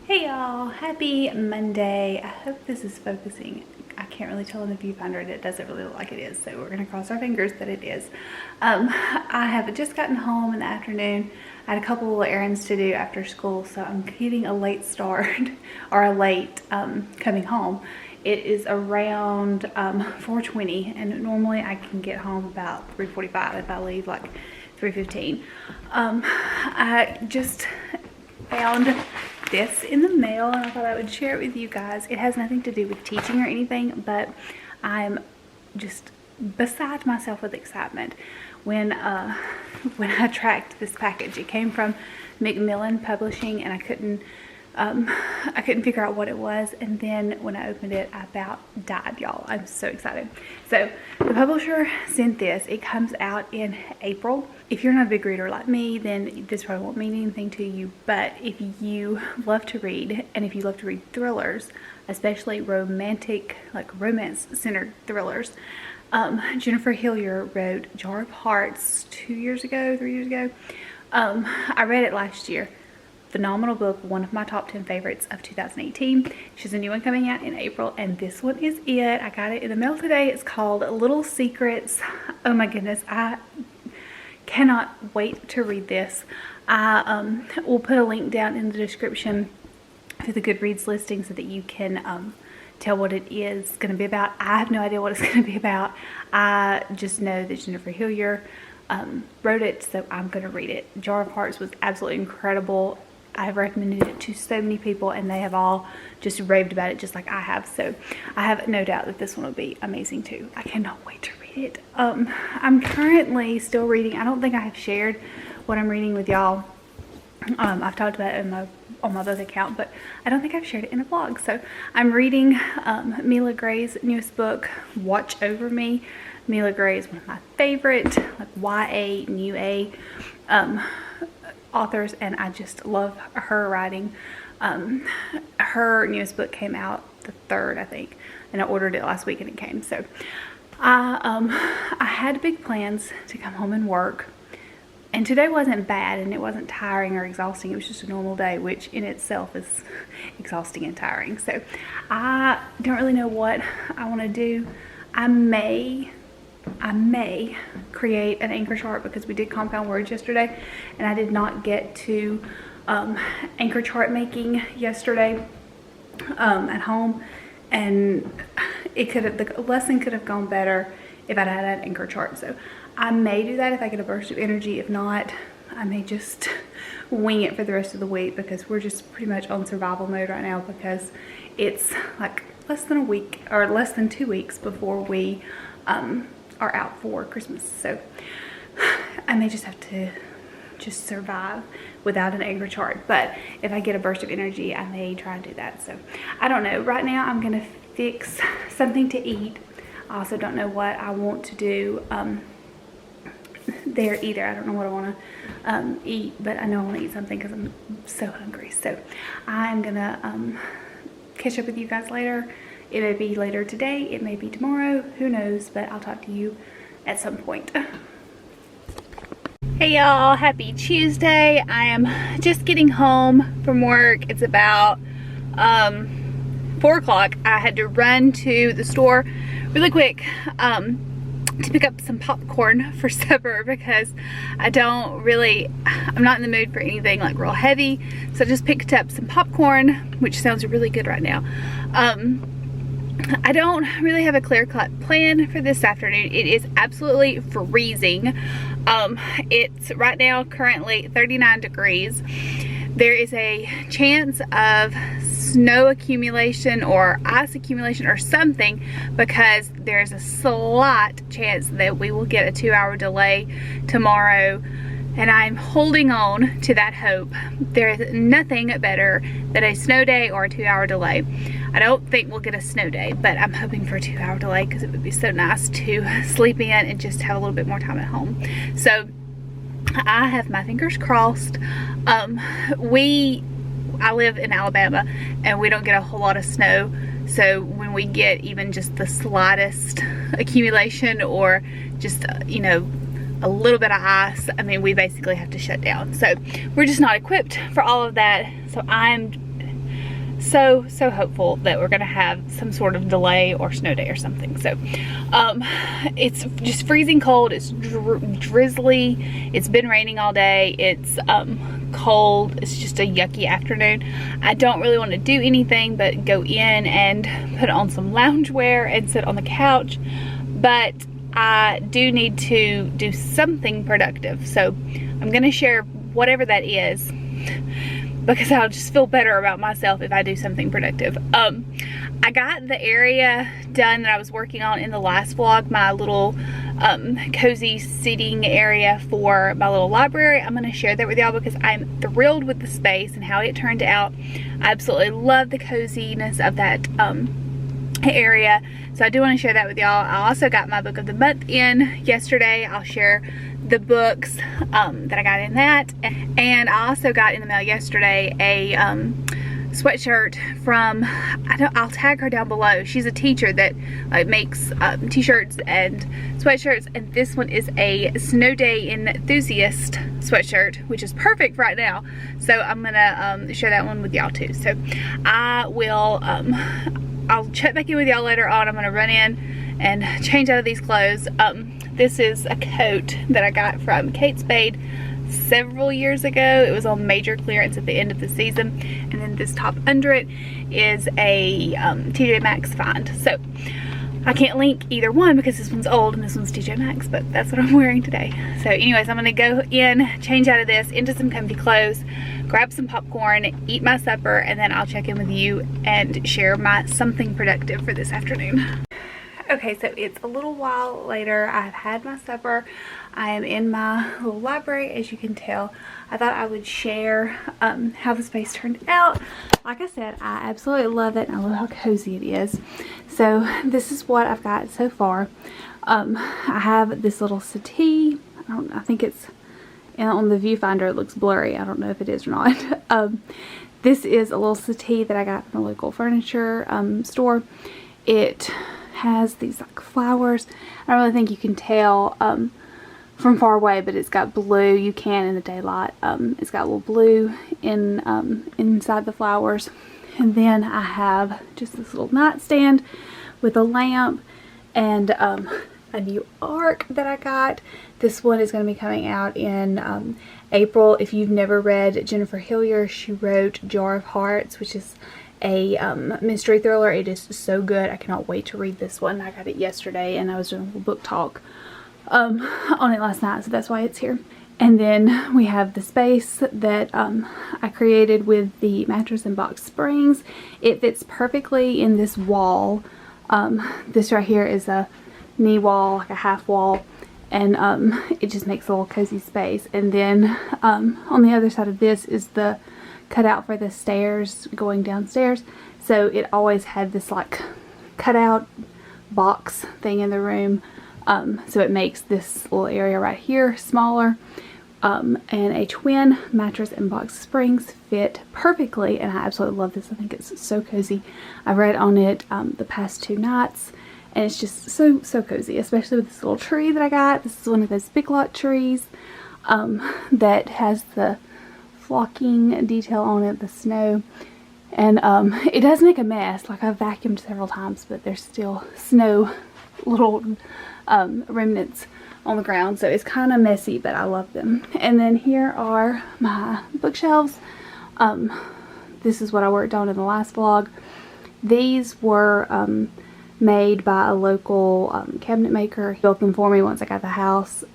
Hey y'all, happy Monday. I hope this is focusing. I can't really tell in the viewfinder, and it doesn't really look like it is, so we're gonna cross our fingers that it is. I have just gotten home in the afternoon. I had a couple of errands to do after school, so I'm getting a late start or a late coming home. It is around 4:20, and normally I can get home about 3:45 if I leave like 3:15. I just found this in the mail and I thought I would share it with you guys. It has nothing to do with teaching or anything, but I'm just beside myself with excitement when I tracked this package. It came from Macmillan Publishing and I couldn't figure out what it was, and then when I opened it I about died, y'all. I'm so excited. So the publisher sent this. It comes out in April. If you're not a big reader like me, then this probably won't mean anything to you, but if you love to read, and if you love to read thrillers, especially romantic, like romance-centered thrillers, Jennifer Hillier wrote Jar of Hearts 3 years ago. I read it last year. Phenomenal book, one of my top 10 favorites of 2018. She's a new one coming out in April, and this one is it. I got it in the mail today. It's called Little Secrets. Oh my goodness, I cannot wait to read this. I will put a link down in the description to the Goodreads listing so that you can tell what it is going to be about. I have no idea what it's going to be about. I just know that Jennifer Hillier wrote it, so I'm going to read it. Jar of Hearts was absolutely incredible. I have recommended it to so many people and they have all just raved about it just like I have. So I have no doubt that this one will be amazing too. I cannot wait to read it. I'm currently still reading. I don't think I have shared what I'm reading with y'all. I've talked about it on my book account, but I don't think I've shared it in a vlog. So I'm reading Mila Gray's newest book, Watch Over Me. Mila Gray is one of my favorite like YA, New A authors, and I just love her writing. Her newest book came out the 3rd, I think, and I ordered it last week and it came. So I had big plans to come home and work, and today wasn't bad and it wasn't tiring or exhausting. It was just a normal day, which in itself is exhausting and tiring. So I don't really know what I want to do. I may create an anchor chart because we did compound words yesterday and I did not get to anchor chart making yesterday at home, and the lesson could have gone better if I'd had an anchor chart. So I may do that if I get a burst of energy. If not, I may just wing it for the rest of the week because we're just pretty much on survival mode right now because it's like less than a week or less than 2 weeks before we are out for Christmas. So I may just have to just survive without an anchor chart, but if I get a burst of energy I may try and do that. So I don't know. Right now I'm gonna fix something to eat. I also don't know what I want to do there either. I don't know what I want to eat, but I know I want to eat something because I'm so hungry. So I'm gonna catch up with you guys later. It may be later today, it may be tomorrow, who knows, but I'll talk to you at some point. Hey y'all, happy Tuesday. I am just getting home from work. It's about 4 o'clock. I had to run to the store really quick to pick up some popcorn for supper because I'm not in the mood for anything like real heavy. So I just picked up some popcorn, which sounds really good right now. I don't really have a clear-cut plan for this afternoon. It is absolutely freezing. It's right now currently 39 degrees. There is a chance of snow accumulation or ice accumulation or something because there's a slight chance that we will get a 2-hour delay tomorrow, and I'm holding on to that hope. There is nothing better than a snow day or a 2-hour delay. I don't think we'll get a snow day, but I'm hoping for a 2-hour delay because it would be so nice to sleep in and just have a little bit more time at home. So I have my fingers crossed. I live in Alabama and we don't get a whole lot of snow, so when we get even just the slightest accumulation or just you know, a little bit of ice, I mean, we basically have to shut down. So we're just not equipped for all of that. So I'm so hopeful that we're gonna have some sort of delay or snow day or something. So it's just freezing cold. It's drizzly. It's been raining all day. It's cold. It's just a yucky afternoon. I don't really want to do anything but go in and put on some loungewear and sit on the couch, but I do need to do something productive. So I'm gonna share whatever that is, because I'll just feel better about myself if I do something productive. I got the area done that I was working on in the last vlog, my little cozy seating area for my little library. I'm going to share that with y'all because I'm thrilled with the space and how it turned out. I absolutely love the coziness of that area, so I do want to share that with y'all. I also got my book of the month in yesterday. I'll share the books that I got in that, and I also got in the mail yesterday a sweatshirt from, I'll tag her down below. She's a teacher that makes t-shirts and sweatshirts, and this one is a Snow Day Enthusiast sweatshirt, which is perfect right now. So I'm gonna share that one with y'all too. So I will I'll check back in with y'all later on. I'm gonna run in and change out of these clothes. This is a coat that I got from Kate Spade several years ago. It was on major clearance at the end of the season, and then this top under it is a TJ Maxx find. So I can't link either one because this one's old and this one's TJ Maxx, but that's what I'm wearing today. So anyways, I'm gonna go in, change out of this into some comfy clothes, grab some popcorn, eat my supper, and then I'll check in with you and share my something productive for this afternoon. Okay, so it's a little while later. I've had my supper. I am in my little library, as you can tell. I thought I would share how the space turned out. Like I said, I absolutely love it, and I love how cozy it is. So this is what I've got so far. I have this little settee. I think it's on the viewfinder. It looks blurry. I don't know if it is or not. This is a little settee that I got from a local furniture store. It has these like flowers. I don't really think you can tell from far away, but it's got blue. You can in the daylight. It's got a little blue inside the flowers. And then I have just this little nightstand with a lamp and a new arc that I got. This one is going to be coming out in April. If you've never read Jennifer Hillier, she wrote Jar of Hearts, which is a mystery thriller. It is so good. I cannot wait to read this one. I got it yesterday and I was doing a little book talk on it last night, so that's why it's here. And then we have the space that I created with the mattress and box springs. It fits perfectly in this wall. This right here is a knee wall, like a half wall, and it just makes a little cozy space. And then on the other side of this is the cutout for the stairs going downstairs, so it always had this like cutout box thing in the room, so it makes this little area right here smaller, and a twin mattress and box springs fit perfectly, and I absolutely love this. I think it's so cozy. I've read on it the past 2 nights, and it's just so cozy, especially with this little tree that I got. This is one of those Big Lot trees that has the flocking detail on it, the snow, and it does make a mess. Like, I've vacuumed several times, but there's still snow little remnants on the ground, so it's kind of messy, but I love them. And then here are my bookshelves. This is what I worked on in the last vlog. These were made by a local cabinet maker. He built them for me once I got the house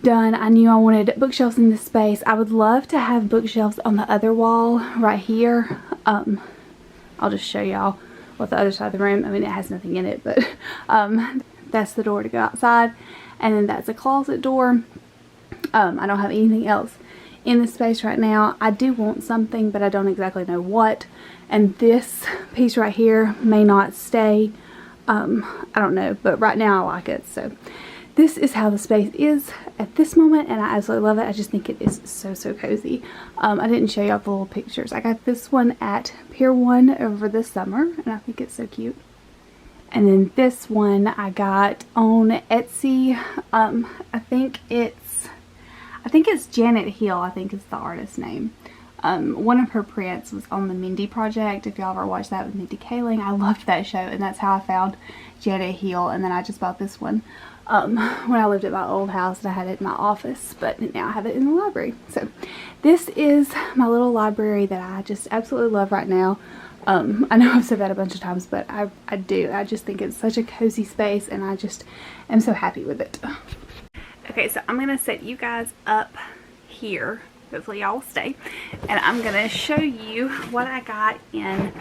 done. I knew I wanted bookshelves in this space. I would love to have bookshelves on the other wall right here. I'll just show y'all what the other side of the room, I mean, it has nothing in it, but that's the door to go outside, and then that's a closet door. I don't have anything else in this space right now. I do want something, but I don't exactly know what, and this piece right here may not stay. I don't know, but right now I like it. So this is how the space is at this moment, and I absolutely love it. I just think it is so cozy. I didn't show y'all the little pictures. I got this one at Pier 1 over the summer, and I think it's so cute. And then this one I got on Etsy. I think it's Janet Hill, I think is the artist name. One of her prints was on the Mindy Project. If y'all ever watched that with Mindy Kaling, I loved that show, and that's how I found Janet Hill. And then I just bought this one when I lived at my old house, and I had it in my office, but now I have it in the library. So this is my little library that I just absolutely love right now. I know I've said that a bunch of times, but I do. I just think it's such a cozy space, and I just am so happy with it. Okay, so I'm going to set you guys up here. Hopefully y'all will stay. And I'm going to show you what I got in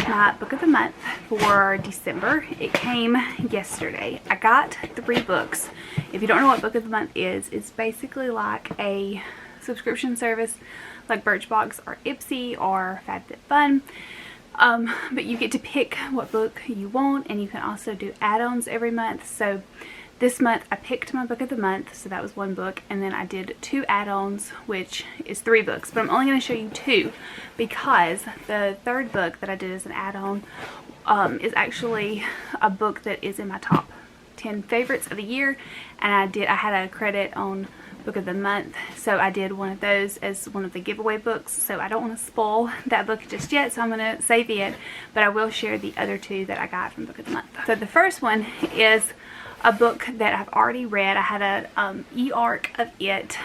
my book of the month for December. It came yesterday. I got 3 books. If you don't know what book of the month is, it's basically like a subscription service like Birchbox or Ipsy or FabFitFun. But you get to pick what book you want, and you can also do add-ons every month. So this month I picked my book of the month, so that was 1 book, and then I did 2 add-ons, which is 3 books, but I'm only going to show you 2 because the 3rd book that I did as an add-on is actually a book that is in my top 10 favorites of the year, and I had a credit on book of the month, so I did one of those as one of the giveaway books. So I don't want to spoil that book just yet, so I'm going to save it, but I will share the other 2 that I got from book of the month. So the first one is a book that I've already read. I had a e-arc of it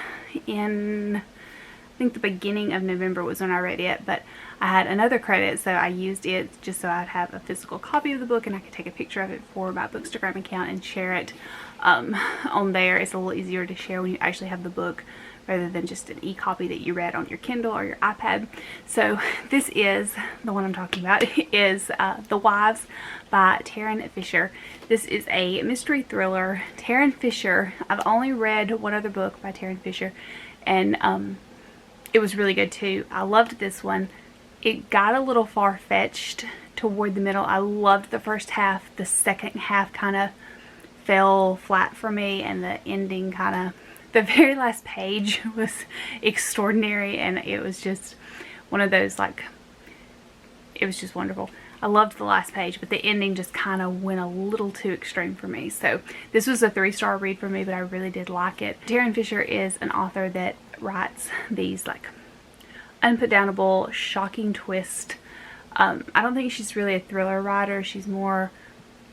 in, I think the beginning of November was when I read it, but I had another credit, so I used it just so I'd have a physical copy of the book and I could take a picture of it for my Bookstagram account and share it on there. It's a little easier to share when you actually have the book rather than just an e-copy that you read on your Kindle or your iPad. So this is the one I'm talking about. It is The Wives by Taryn Fisher. This is a mystery thriller. Taryn Fisher, I've only read one other book by Taryn Fisher, and it was really good too. I loved this one. It got a little far-fetched toward the middle. I loved the first half. The second half kind of fell flat for me, and the ending kind of, the very last page was extraordinary, and it was just one of those, like, it was just wonderful. I loved the last page, but the ending just kind of went a little too extreme for me. So this was a 3-star read for me, but I really did like it. Taryn Fisher is an author that writes these like unputdownable, shocking twist. I don't think she's really a thriller writer. She's more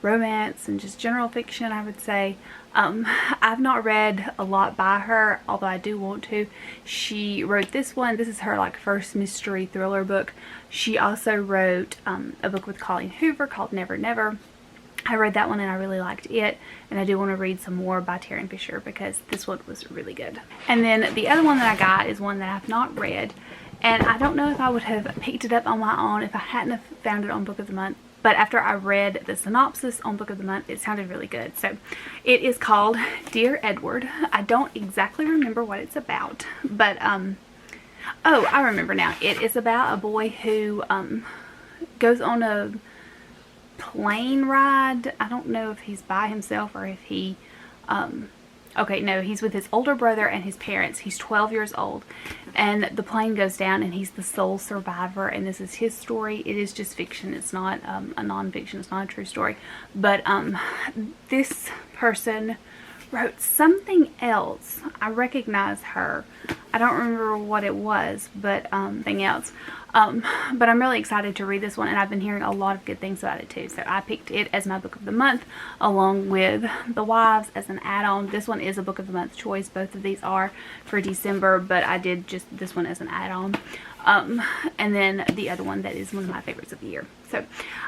romance and just general fiction, I would say. I've not read a lot by her, although I do want to. She wrote this one. This is her like first mystery thriller book. She also wrote a book with Colleen Hoover called Never Never. I read that one and I really liked it, and I do want to read some more by Taryn Fisher because this one was really good. And then the other one that I got is one that I've not read, and I don't know if I would have picked it up on my own if I hadn't have found it on Book of the Month. But after I read the synopsis on Book of the Month, it sounded really good. So it is called Dear Edward. I don't exactly remember what it's about, but oh, I remember now. It is about a boy who goes on a plane ride. I don't know if he's by himself or if he okay, no, he's with his older brother and his parents. He's 12 years old, and the plane goes down, and he's the sole survivor, and this is his story. It is just fiction. It's not a non-fiction. It's not a true story. But this person wrote something else. I recognize her. I don't remember what it was, but something else. But I'm really excited to read this one, and I've been hearing a lot of good things about it too. So I picked it as my book of the month along with The Wives as an add-on. This one is a book of the month choice. Both of these are for December, but I did just this one as an add-on. And then the other one that is one of my favorites of the year. So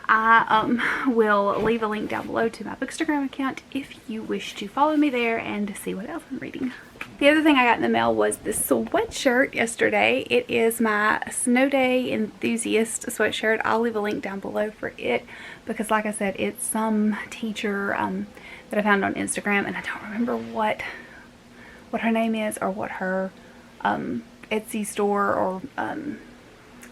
I will leave a link down below to my Bookstagram account if you wish to follow me there and see what else I'm reading. The other thing I got in the mail was this sweatshirt yesterday. It is my SnowDay Enthusiast sweatshirt. I'll leave a link down below for it because, like I said, it's some teacher that I found on Instagram, and I don't remember what her name is or what her Etsy store or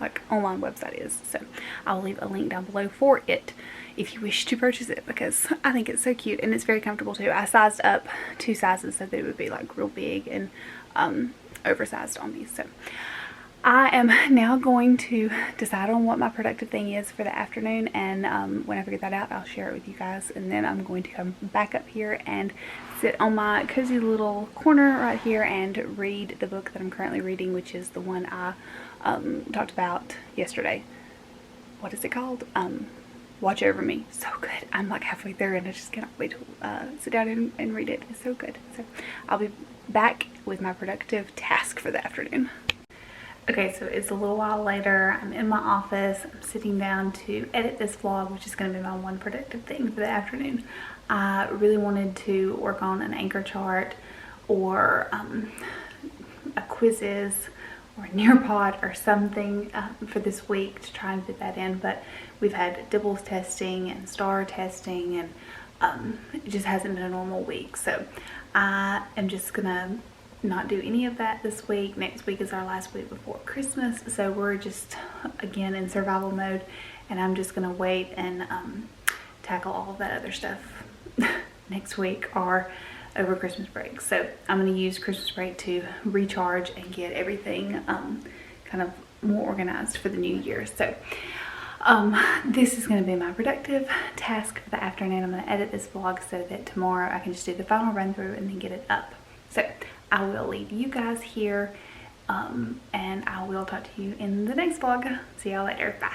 like online website is. So I'll leave a link down below for it if you wish to purchase it, because I think it's so cute and it's very comfortable too. I sized up 2 sizes so that it would be like real big and oversized on me. So I am now going to decide on what my productive thing is for the afternoon, and when I figure that out, I'll share it with you guys, and then I'm going to come back up here and sit on my cozy little corner right here and read the book that I'm currently reading, which is the one I talked about yesterday. What is it called? Watch Over Me. So good. I'm like halfway through and I just cannot wait to sit down and read it. It's so good. So I'll be back with my productive task for the afternoon. Okay, so it's a little while later. I'm in my office. I'm sitting down to edit this vlog, which is going to be my one productive thing for the afternoon. I really wanted to work on an anchor chart or a quizzes or a Nearpod or something for this week to try and fit that in, but we've had dibbles testing and star testing, and it just hasn't been a normal week. So I am just gonna not do any of that this week. Next week is our last week before Christmas, so we're just again in survival mode, and I'm just gonna wait and tackle all of that other stuff next week or over Christmas break. So I'm going to use Christmas break to recharge and get everything kind of more organized for the new year. So this is going to be my productive task for the afternoon. I'm going to edit this vlog so that tomorrow I can just do the final run through and then get it up. So I will leave you guys here and I will talk to you in the next vlog. See y'all later. Bye.